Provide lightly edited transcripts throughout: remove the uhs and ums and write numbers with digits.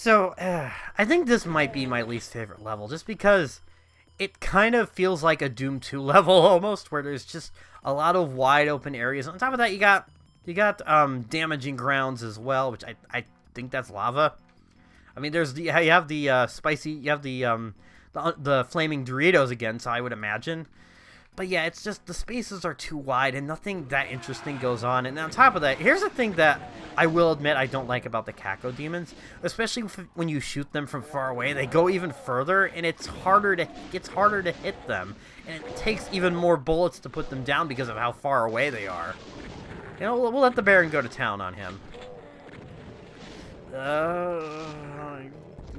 So, I think this might be my least favorite level, just because it kind of feels like a Doom 2 level almost, where there's just a lot of wide open areas. On top of that, you got damaging grounds as well, which I think that's lava. I mean, you have the the flaming Doritos again, so I would imagine. But yeah, it's just the spaces are too wide and nothing that interesting goes on. And on top of that, here's the thing that I will admit I don't like about the Kako demons, especially when you shoot them from far away. They go even further, and it's harder to hit them, and it takes even more bullets to put them down because of how far away they are. You know, we'll let the Baron go to town on him. I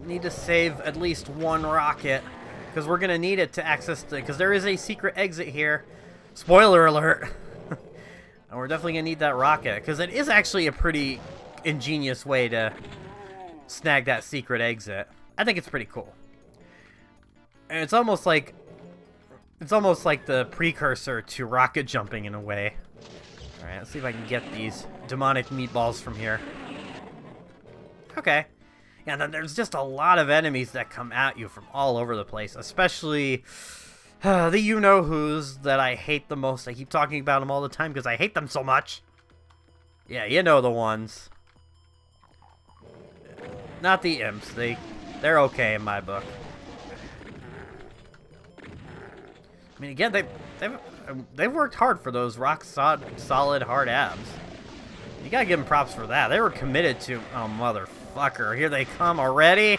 need to save at least one rocket, because we're going to need it to access because there is a secret exit here. Spoiler alert. And we're definitely going to need that rocket, because it is actually a pretty ingenious way to snag that secret exit. I think it's pretty cool. And it's almost like the precursor to rocket jumping in a way. Alright, let's see if I can get these demonic meatballs from here. Okay. Yeah, then there's just a lot of enemies that come at you from all over the place, especially the you-know-who's that I hate the most. I keep talking about them all the time because I hate them so much. Yeah, you know the ones. Not the imps. They're okay in my book. I mean, again, they've worked hard for those solid hard abs. You gotta give them props for that. They were committed to... Oh, motherfucker. Here they come already.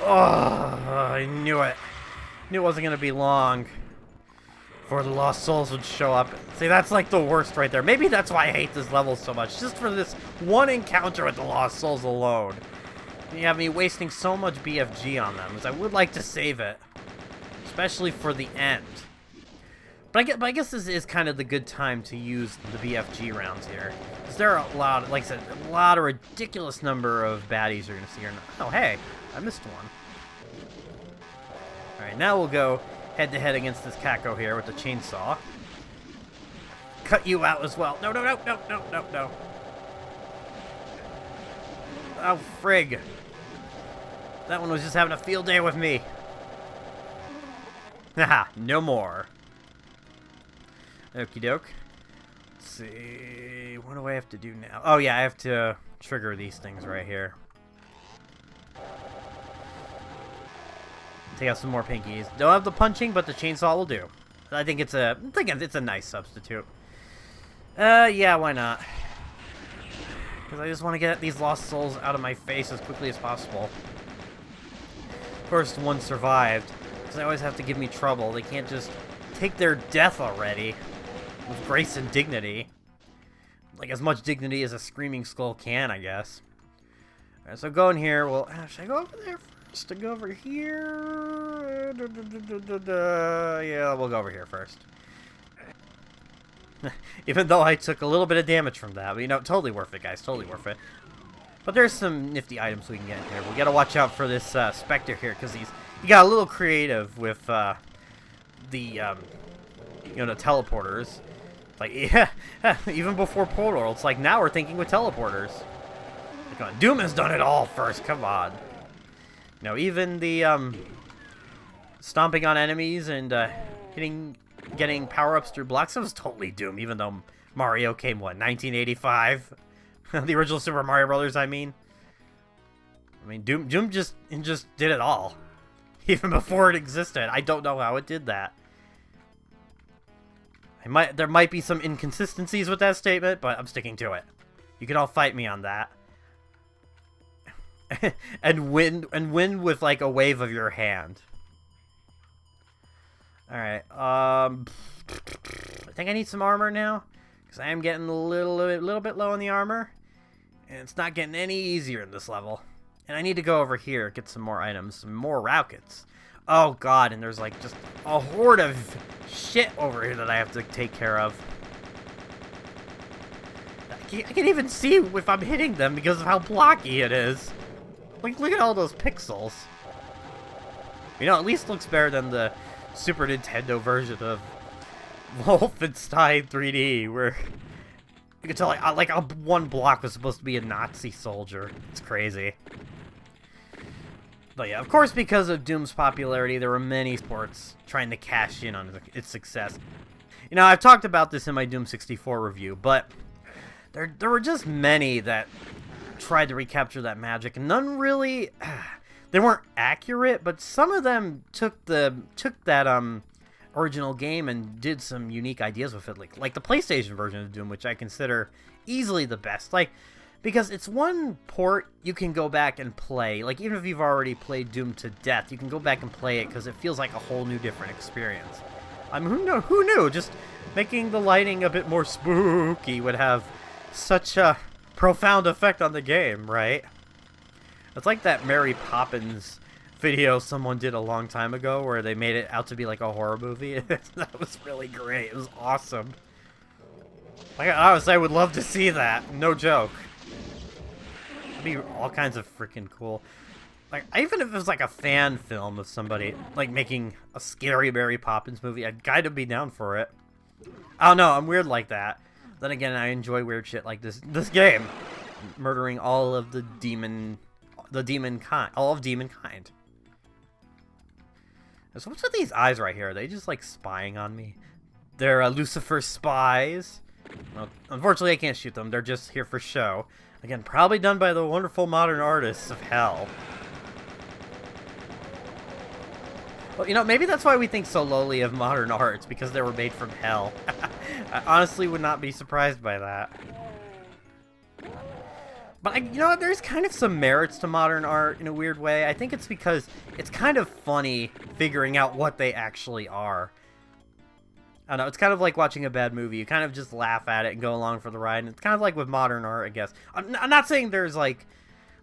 Oh, I knew it. Knew it wasn't gonna be long before the Lost Souls would show up. See, that's like the worst right there. Maybe that's why I hate this level so much. Just for this one encounter with the Lost Souls alone. You have me wasting so much BFG on them, because I would like to save it. Especially for the end. But I guess this is kind of the good time to use the BFG rounds here. Because there are a lot, like I said, a lot of ridiculous number of baddies you're going to see here. Oh, hey, I missed one. Alright, now we'll go head-to-head against this Kako here with the chainsaw. Cut you out as well. No, no, no, no, no, no, no. Oh, frig. That one was just having a field day with me. Haha, no more. Okie doke. Let's see. What do I have to do now? Oh, yeah, I have to trigger these things right here. Take out some more pinkies. Don't have the punching, but the chainsaw will do. I think it's a nice substitute. Yeah, why not? Because I just want to get these Lost Souls out of my face as quickly as possible. First one survived. Because they always have to give me trouble. They can't just take their death already. With grace and dignity. Like, as much dignity as a Screaming Skull can, I guess. Alright, so go in here. Well, should I go over there first? To go over here? Yeah, we'll go over here first. Even though I took a little bit of damage from that. But, you know, totally worth it, guys. Totally worth it. But there's some nifty items we can get in here. We gotta watch out for this Spectre here, because he got a little creative with the teleporters. Like, yeah, even before Portal, it's like now we're thinking with teleporters. Like, Doom has done it all first, come on. You know, even the stomping on enemies and getting power-ups through blocks, that was totally Doom, even though Mario came, what, 1985? The original Super Mario Brothers, I mean. I mean, Doom just did it all. Even before it existed. I don't know how it did that. There might be some inconsistencies with that statement, but I'm sticking to it. You can all fight me on that. and win with like a wave of your hand. Alright, I think I need some armor now. Because I am getting a little bit low on the armor. And it's not getting any easier in this level. And I need to go over here, get some more items, some more rockets. Oh god, and there's like just a horde of shit over here that I have to take care of. I can even see if I'm hitting them because of how blocky it is. Like, look at all those pixels. You know, at least looks better than the Super Nintendo version of Wolfenstein 3D, where you can tell like one block was supposed to be a Nazi soldier. It's crazy. But yeah, of course, because of Doom's popularity, there were many sports trying to cash in on its success. You know, I've talked about this in my Doom 64 review, but there were just many that tried to recapture that magic, and none really... They weren't accurate, but some of them took that original game and did some unique ideas with it, like the PlayStation version of Doom, which I consider easily the best. Like, because it's one port you can go back and play. Like, even if you've already played Doom to death, you can go back and play it because it feels like a whole new different experience. I mean, who knew? Just making the lighting a bit more spooky would have such a profound effect on the game, right? It's like that Mary Poppins video someone did a long time ago where they made it out to be like a horror movie. That was really great. It was awesome. Like, honestly, I would love to see that. No joke. It'd be all kinds of freaking cool. Like, even if it was like a fan film of somebody like making a scary Mary Poppins movie, I'd kind of be down for it. I don't know, I'm weird like that. Then again, I enjoy weird shit like this game. Murdering all of the demon kind. All of demon kind. So what's with these eyes right here? Are they just like spying on me? They're Lucifer spies. Well, unfortunately, I can't shoot them. They're just here for show. Again, probably done by the wonderful modern artists of hell. Well, you know, maybe that's why we think so lowly of modern art. It's because they were made from hell. I honestly would not be surprised by that. But, you know what, there's kind of some merits to modern art in a weird way. I think it's because it's kind of funny figuring out what they actually are. I don't know, it's kind of like watching a bad movie. You kind of just laugh at it and go along for the ride. And it's kind of like with modern art, I guess. I'm not saying there's like...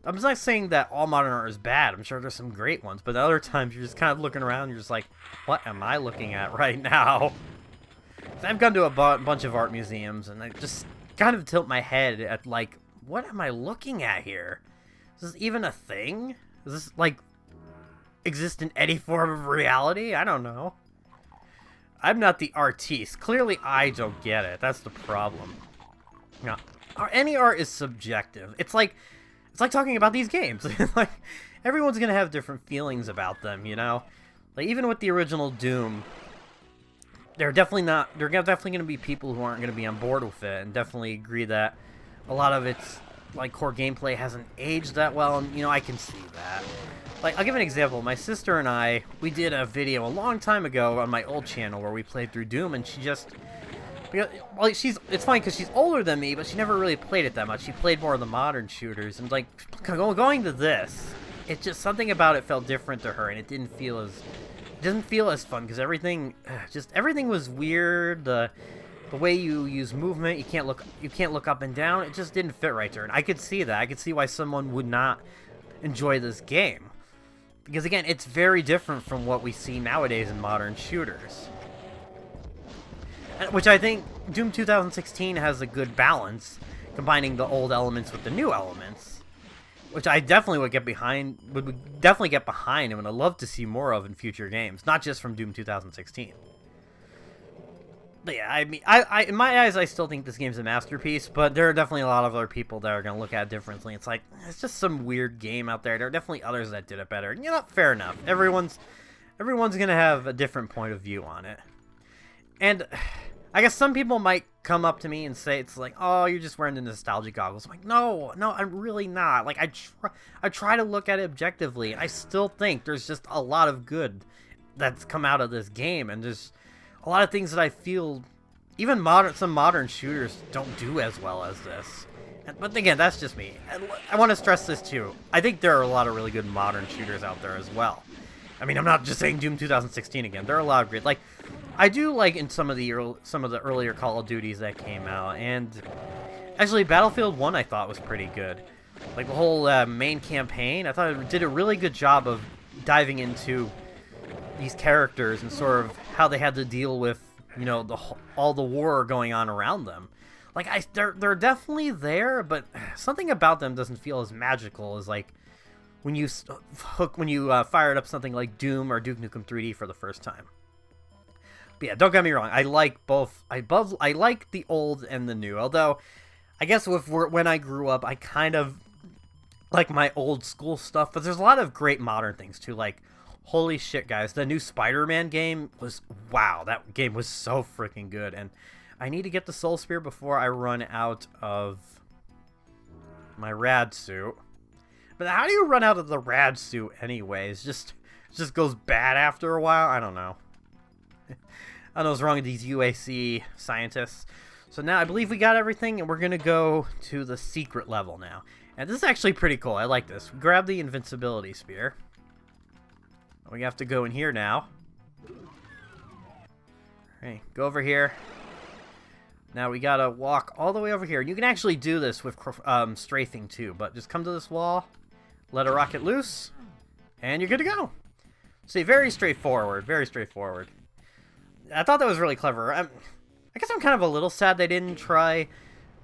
I'm not saying that all modern art is bad. I'm sure there's some great ones. But other times you're just kind of looking around and you're just like, what am I looking at right now? I've gone to a bunch of art museums and I just kind of tilt my head at like, what am I looking at here? Is this even a thing? Does this, like, exist in any form of reality? I don't know. I'm not the artiste. Clearly, I don't get it. That's the problem. Now, any art is subjective. It's like talking about these games. Like, everyone's gonna have different feelings about them, you know? Like, even with the original Doom, there are definitely gonna be people who aren't gonna be on board with it, and definitely agree that a lot of its, like, core gameplay hasn't aged that well, and, you know, I can see that. Like, I'll give an example. My sister and I, we did a video a long time ago on my old channel where we played through Doom, and she just... Well, it's funny because she's older than me, but she never really played it that much. She played more of the modern shooters, and, like, going to this, it's just something about it felt different to her, and it didn't feel as fun, because everything was weird. The way you use movement, you can't look up and down. It just didn't fit right to her, and I could see that. I could see why someone would not enjoy this game. Because, again, it's very different from what we see nowadays in modern shooters. Which I think Doom 2016 has a good balance, combining the old elements with the new elements. Which I definitely would get behind, would definitely get behind, and would love to see more of in future games. Not just from Doom 2016. But yeah, I mean, in my eyes, I still think this game's a masterpiece, but there are definitely a lot of other people that are going to look at it differently. It's like, it's just some weird game out there. There are definitely others that did it better. And, you know, fair enough. Everyone's going to have a different point of view on it. And I guess some people might come up to me and say, it's like, oh, you're just wearing the nostalgia goggles. I'm like, no, I'm really not. Like, I try to look at it objectively, and I still think there's just a lot of good that's come out of this game, and there's a lot of things that I feel even some modern shooters don't do as well as this. But again, that's just me. I want to stress this too. I think there are a lot of really good modern shooters out there as well. I mean, I'm not just saying Doom 2016 again. There are a lot of great, like, I do like in some of the earlier Call of Duties that came out, and actually Battlefield 1 I thought was pretty good. Like the whole main campaign, I thought it did a really good job of diving into these characters and sort of how they had to deal with, you know, all the war going on around them. Like, they're definitely there, but something about them doesn't feel as magical as, like, when you fired up something like Doom or Duke Nukem 3D for the first time. But yeah, don't get me wrong. I like both. I like the old and the new. Although, I guess when I grew up, I kind of like my old school stuff, but there's a lot of great modern things too. Like, holy shit, guys, the new Spider-Man game was, wow, that game was so freaking good. And I need to get the Soul Spear before I run out of my rad suit. But how do you run out of the rad suit anyways? Just goes bad after a while? I don't know. I don't know what's wrong with these UAC scientists. So now I believe we got everything, and we're going to go to the secret level now. And this is actually pretty cool. I like this. Grab the invincibility spear. We have to go in here now. Okay, go over here. Now we gotta walk all the way over here. You can actually do this with strafing too, but just come to this wall, let a rocket loose, and you're good to go. See, very straightforward, very straightforward. I thought that was really clever. I guess I'm kind of a little sad they didn't try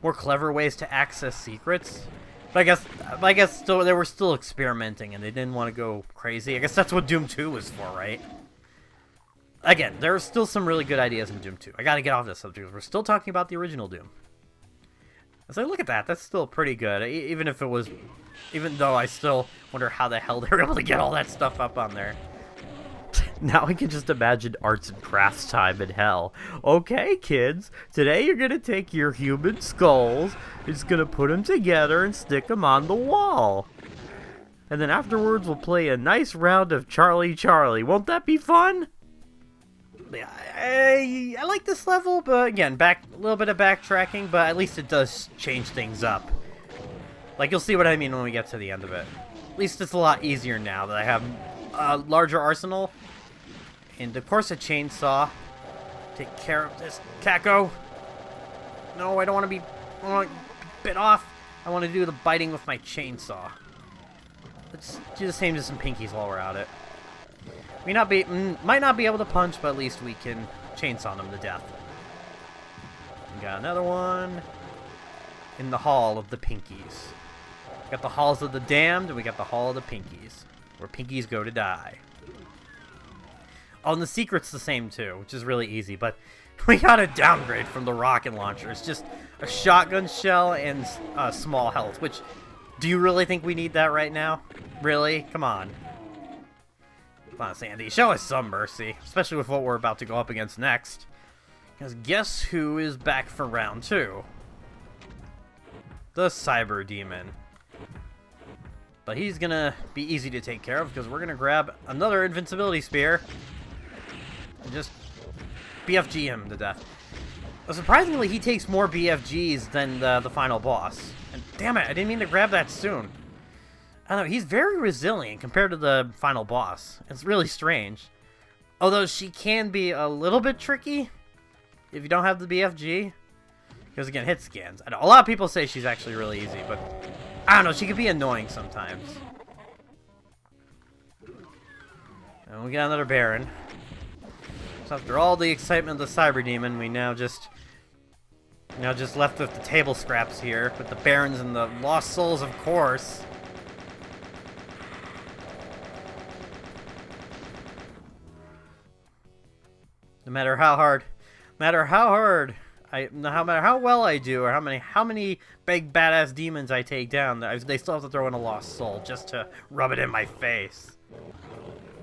more clever ways to access secrets. But I guess still, they were still experimenting and they didn't want to go crazy. I guess that's what Doom 2 was for, right? Again, there are still some really good ideas in Doom 2. I gotta get off this subject. We're still talking about the original Doom. So look at that. That's still pretty good. Even though I still wonder how the hell they were able to get all that stuff up on there. Now I can just imagine arts and crafts time in hell. Okay, kids, today you're gonna take your human skulls, it's gonna put them together and stick them on the wall. And then afterwards we'll play a nice round of Charlie Charlie. Won't that be fun? I like this level, but again, a little bit of backtracking, but at least it does change things up. Like, you'll see what I mean when we get to the end of it. At least it's a lot easier now that I have a larger arsenal. And of course a chainsaw. Take care of this Kako. No, I don't want to be bit off. I want to do the biting with my chainsaw. Let's do the same to some pinkies while we're at it. Might not be able to punch, but at least we can chainsaw them to death. We got another one in the Hall of the Pinkies. We got the Halls of the Damned, and we got the Hall of the Pinkies, where pinkies go to die. Oh, and the secret's the same too, which is really easy, but we got a downgrade from the rocket launcher. It's just a shotgun shell and small health, which, do you really think we need that right now? Really? Come on. Come on, Sandy. Show us some mercy, especially with what we're about to go up against next. Because guess who is back for round 2? The Cyber Demon. But he's gonna be easy to take care of because we're gonna grab another invincibility spear and just BFG him to death. Surprisingly, he takes more BFGs than the final boss. And damn it, I didn't mean to grab that soon. I don't know, he's very resilient compared to the final boss. It's really strange. Although she can be a little bit tricky if you don't have the BFG. Because again, hit scans. I know a lot of people say she's actually really easy, but I don't know, she can be annoying sometimes. And we got another Baron. So after all the excitement of the Cyber Demon, we now just left with the table scraps here, with the Barons and the Lost Souls, of course. No matter how well I do, or how many big badass demons I take down, they still have to throw in a Lost Soul just to rub it in my face.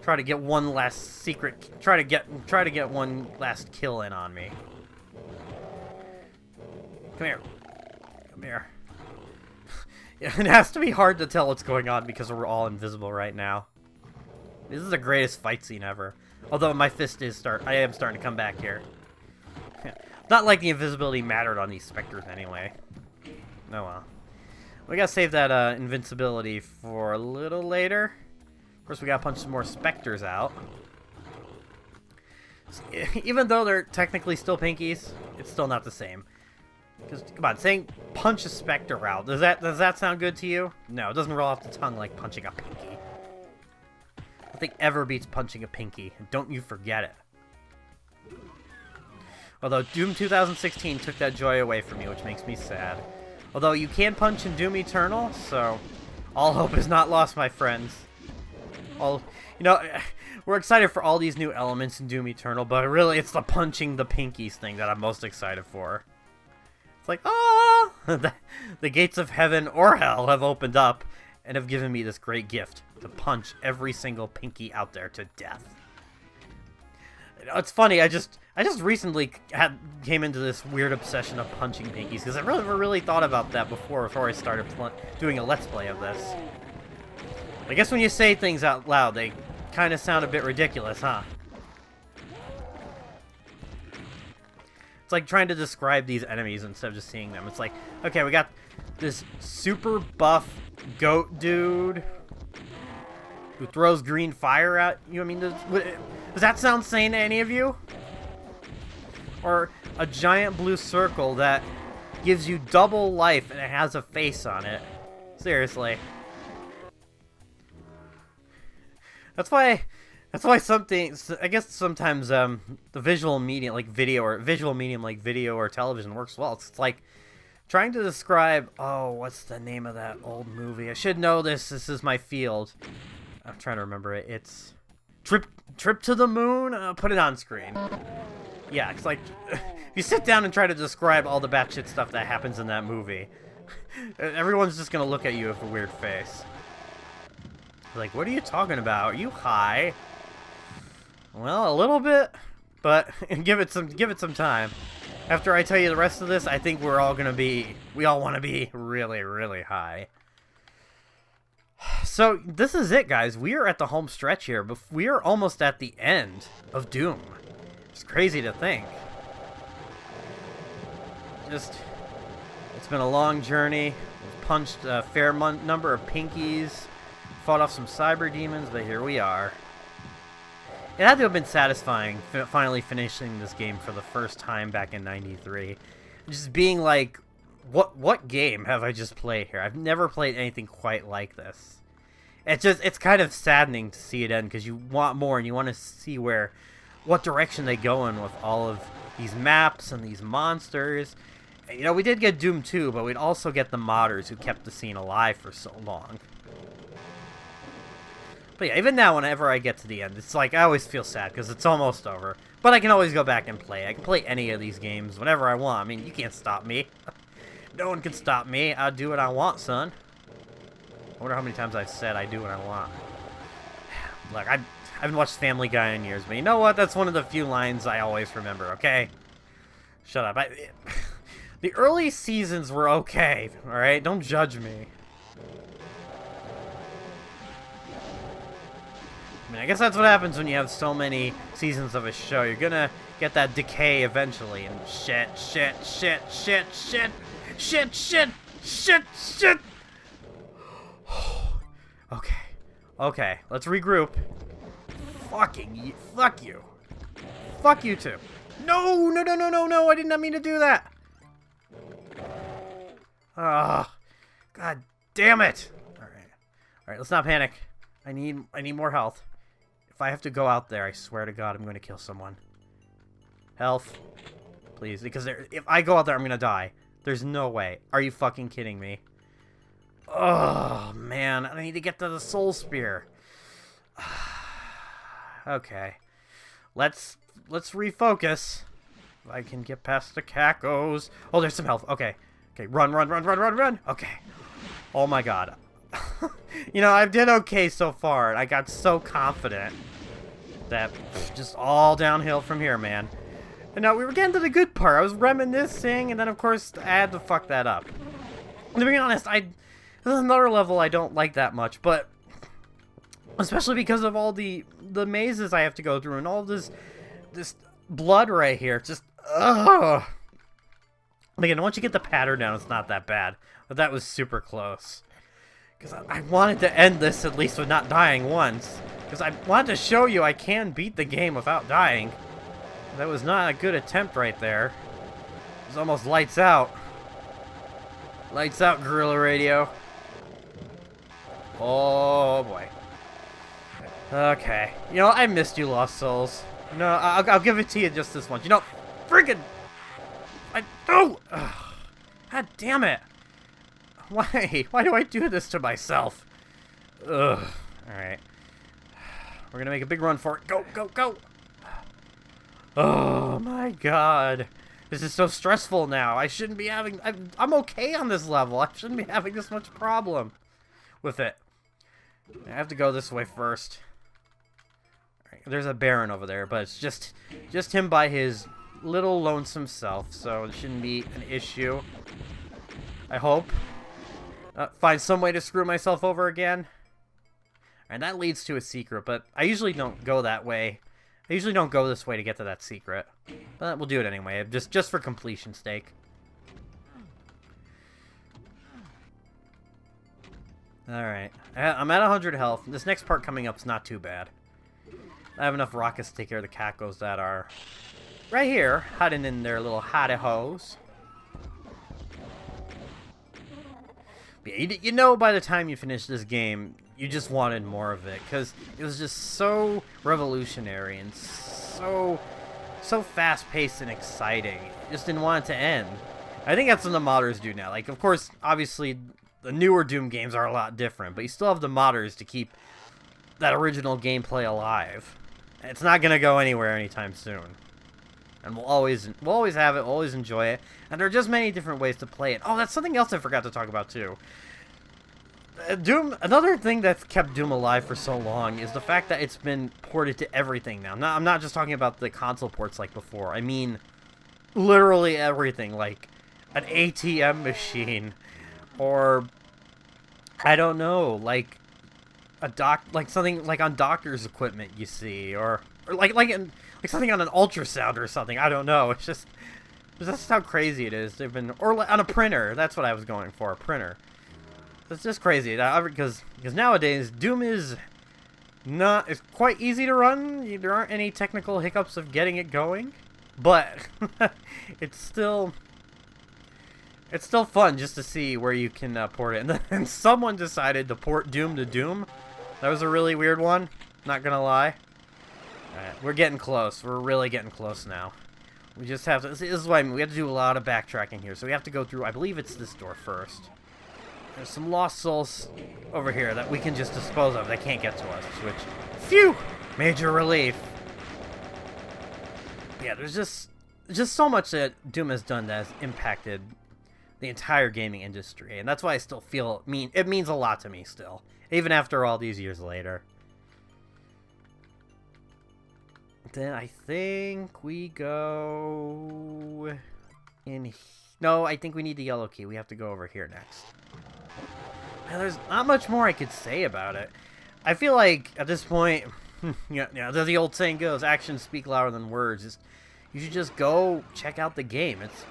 Try to get one last secret. Try to get one last kill in on me. Come here. Come here. It has to be hard to tell what's going on because we're all invisible right now. This is the greatest fight scene ever. Although my fist I am starting to come back here. Not like the invisibility mattered on these specters anyway. Oh well. We gotta save that invincibility for a little later. Of course, we gotta punch some more specters out. Even though they're technically still pinkies, it's still not the same. Because, come on, saying punch a specter out, does that sound good to you? No, it doesn't roll off the tongue like punching a pinky. Nothing ever beats punching a pinky, and don't you forget it. Although Doom 2016 took that joy away from me, which makes me sad. Although you can punch in Doom Eternal, so all hope is not lost, my friends. We're excited for all these new elements in Doom Eternal, but really it's the punching the pinkies thing that I'm most excited for. It's like, ah! The gates of heaven or hell have opened up, and have given me this great gift to punch every single pinky out there to death. You know, it's funny, I just recently came into this weird obsession of punching pinkies, because I never really thought about that before I started doing a Let's Play of this. I guess when you say things out loud, they kind of sound a bit ridiculous, huh? It's like trying to describe these enemies instead of just seeing them. It's like, okay, we got this super buff goat dude who throws green fire at you. I mean, does that sound sane to any of you? Or a giant blue circle that gives you double life and it has a face on it. Seriously. That's why something, I guess sometimes the visual medium like video or television works well. It's like trying to describe, oh, what's the name of that old movie? I should know this. This is my field. I'm trying to remember it. It's Trip to the Moon? Put it on screen. Yeah, it's like, if you sit down and try to describe all the batshit stuff that happens in that movie, everyone's just going to look at you with a weird face. Like, what are you talking about? Are you high? Well, a little bit, but give it some time. After I tell you the rest of this, I think we all want to be really, really high. So, this is it, guys. We are at the home stretch here, but we are almost at the end of Doom. It's crazy to think. It's been a long journey. We've punched a fair number of pinkies, fought off some cyber demons, but here we are. It had to have been satisfying finally finishing this game for the first time back in '93. Just being like, what game have I just played here? I've never played anything quite like this. It's kind of saddening to see it end, because you want more and you want to see what direction they go in with all of these maps and these monsters. And, you know, we did get Doom 2, but we'd also get the modders who kept the scene alive for so long. But yeah, even now, whenever I get to the end, it's like I always feel sad because it's almost over. But I can always go back and play. I can play any of these games whenever I want. I mean, you can't stop me. No one can stop me. I'll do what I want, son. I wonder how many times I've said I do what I want. Look, I haven't watched Family Guy in years, but you know what? That's one of the few lines I always remember, okay? Shut up. The early seasons were okay, alright? Don't judge me. I mean, I guess that's what happens when you have so many seasons of a show. You're gonna get that decay eventually, and shit. Okay, let's regroup. Fuck you. Fuck you too. No, I did not mean to do that. Ah, god damn it. Alright, let's not panic. I need more health. If I have to go out there, I swear to God, I'm going to kill someone. Health. Please, because if I go out there, I'm going to die. There's no way. Are you fucking kidding me? Oh, man. I need to get to the Soul Spear. Okay. Let's refocus. If I can get past the cacos. Oh, there's some health. Okay. Okay, run. Okay. Oh, my God. You know, I did okay so far, and I got so confident that just all downhill from here, man. And now we were getting to the good part. I was reminiscing, and then, of course, I had to fuck that up. To be honest, this is another level I don't like that much, but especially because of all the mazes I have to go through and all this blood right here. Just, ugh. Again, once you get the pattern down, it's not that bad. But that was super close. Because I wanted to end this at least with not dying once. Because I wanted to show you I can beat the game without dying. That was not a good attempt right there. It was almost lights out. Lights out, Guerrilla Radio. Oh, boy. Okay. You know, I missed you, Lost Souls. No, I'll give it to you just this once. You know, friggin'... God damn it. Why? Why do I do this to myself? Ugh. Alright. We're gonna make a big run for it. Go! Oh my god. This is so stressful now. I shouldn't be having... I'm okay on this level. I shouldn't be having this much problem. with it. I have to go this way first. Right, there's a Baron over there, but it's just him by his little lonesome self, so it shouldn't be an issue. I hope. Find some way to screw myself over again. And that leads to a secret, but I usually don't go that way. I usually don't go this way to get to that secret. But we'll do it anyway, just for completion's sake. Alright. I'm at 100 health. This next part coming up is not too bad. I have enough rockets to take care of the cacos that are right here, hiding in their little hidey holes. Yeah, you know by the time you finish this game, you just wanted more of it, because it was just so revolutionary and so fast-paced and exciting. You just didn't want it to end. I think that's what the modders do now. Like, of course, obviously, the newer Doom games are a lot different, but you still have the modders to keep that original gameplay alive. It's not going to go anywhere anytime soon. And we'll always have it, we'll always enjoy it. And there are just many different ways to play it. Oh, that's something else I forgot to talk about, too. Doom, another thing that's kept Doom alive for so long is the fact that it's been ported to everything now. I'm not just talking about the console ports like before. I mean, literally everything. Like, an ATM machine. Or, I don't know, like, something like on doctor's equipment you see. Or like something on an ultrasound or something. I don't know. It's just that's how crazy it is. They've been, or on a printer. That's what I was going for, a printer. It's just crazy because nowadays Doom is it's quite easy to run. There aren't any technical hiccups of getting it going, but it's still fun just to see where you can port it. And then someone decided to port Doom to Doom. That was a really weird one. Not gonna lie. Alright, we're getting close. We're really getting close now. We just have to. This is what I mean. We have to do a lot of backtracking here. So we have to go through. I believe it's this door first. There's some lost souls over here that we can just dispose of. They can't get to us. Which, phew, major relief. Yeah, there's just so much that Doom has done that has impacted the entire gaming industry, and that's why I still feel it means a lot to me still, even after all these years later. Then I think we go in. No, I think we need the yellow key. We have to go over here next. Now, there's not much more I could say about it. I feel like at this point, the old saying goes, actions speak louder than words. You should just go check out the game. It's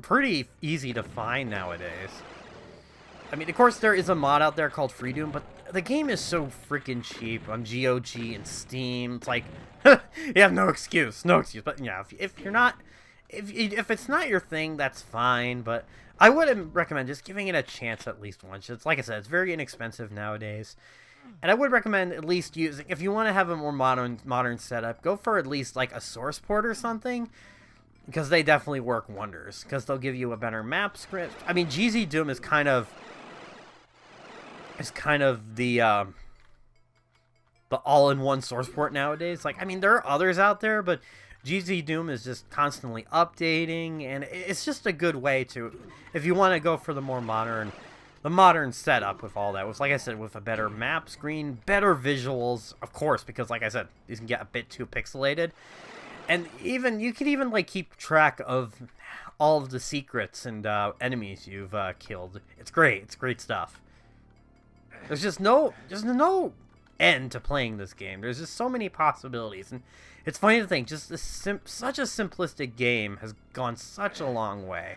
pretty easy to find nowadays. I mean, of course, there is a mod out there called Free Doom, but the game is so freaking cheap on GOG and Steam. It's like, you have no excuse. But yeah, if you're not, if it's not your thing, that's fine. But I would recommend just giving it a chance at least once. It's like I said, it's very inexpensive nowadays. And I would recommend at least using, if you want to have a more modern setup, go for at least like a source port or something. Because they definitely work wonders. Because they'll give you a better map script. I mean, GZ Doom is kind of the all-in-one source port nowadays. Like, I mean, there are others out there, but GZ Doom is just constantly updating, and it's just a good way to, if you want to go for the more modern setup with all that. With, like I said, with a better map screen, better visuals, of course, because like I said, these can get a bit too pixelated. And even you can even like keep track of all of the secrets and enemies you've killed. It's great. It's great stuff. There's just no end to playing this game. There's just so many possibilities, and it's funny to think just such a simplistic game has gone such a long way.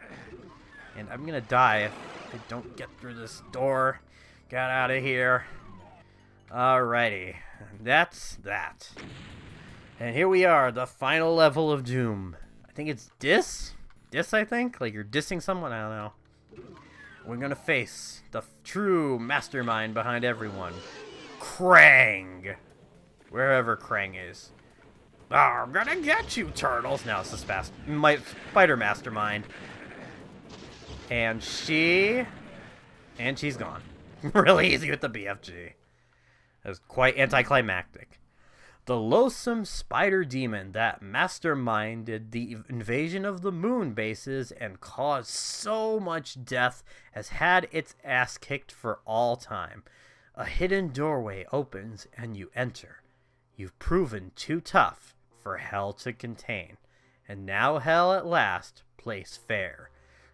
And I'm gonna die if I don't get through this door. Get out of here. Alrighty, that's that. And here we are, the final level of Doom. I think it's diss, I think? Like you're dissing someone? I don't know. We're gonna face the true mastermind behind everyone. Krang! Wherever Krang is. Oh, I'm gonna get you, turtles! Now it's the spider mastermind. And she's gone. Really easy with the BFG. That was quite anticlimactic. The loathsome spider demon that masterminded the invasion of the moon bases and caused so much death has had its ass kicked for all time. A hidden doorway opens and you enter. You've proven too tough for hell to contain. And now hell at last plays fair.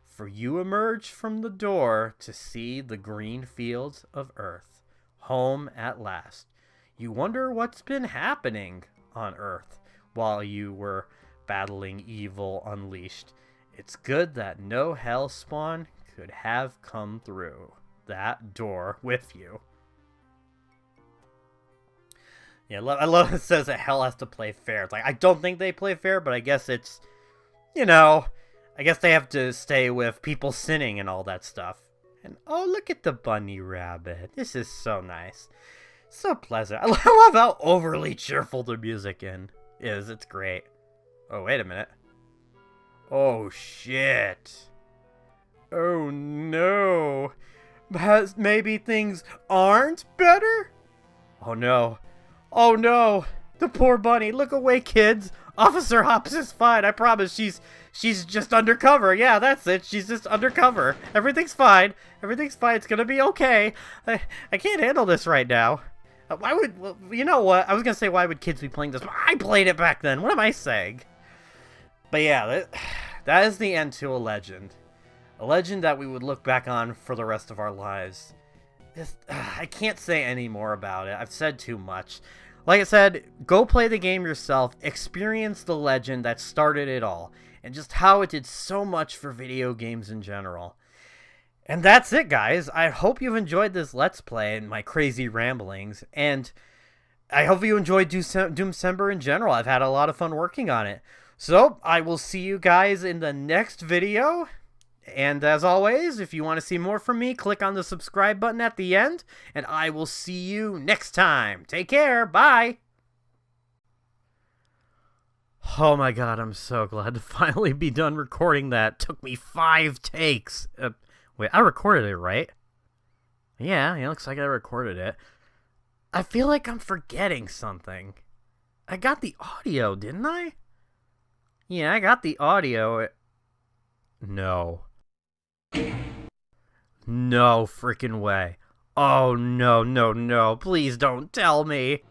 For you emerge from the door to see the green fields of earth. Home at last. You wonder what's been happening on Earth while you were battling evil unleashed. It's good that no hell spawn could have come through that door with you. Yeah, I love it says that hell has to play fair. It's like, I don't think they play fair, but I guess it's, I guess they have to stay with people sinning and all that stuff. And oh, look at the bunny rabbit. This is so nice. So pleasant. I love how overly cheerful the music is. It's great. Oh, wait a minute. Oh, shit. Oh, no. Maybe things aren't better? Oh, no. Oh, no. The poor bunny. Look away, kids. Officer Hops is fine. I promise she's just undercover. Yeah, that's it. She's just undercover. Everything's fine. Everything's fine. It's gonna be okay. I can't handle this right now. Why would, well, you know what? I was going to say, why would kids be playing this? I played it back then. What am I saying? But yeah, that is the end to a legend. A legend that we would look back on for the rest of our lives. I can't say any more about it. I've said too much. Like I said, go play the game yourself. Experience the legend that started it all. And just how it did so much for video games in general. And that's it, guys. I hope you've enjoyed this Let's Play and my crazy ramblings. And I hope you enjoyed Doomcember in general. I've had a lot of fun working on it. So, I will see you guys in the next video. And as always, if you want to see more from me, click on the subscribe button at the end. And I will see you next time. Take care. Bye. Oh my god, I'm so glad to finally be done recording that. Took me 5 takes. Wait, I recorded it, right? Yeah, it looks like I recorded it. I feel like I'm forgetting something. I got the audio, didn't I? Yeah, I got the audio. No. No freaking way. Oh, no, no, no. Please don't tell me.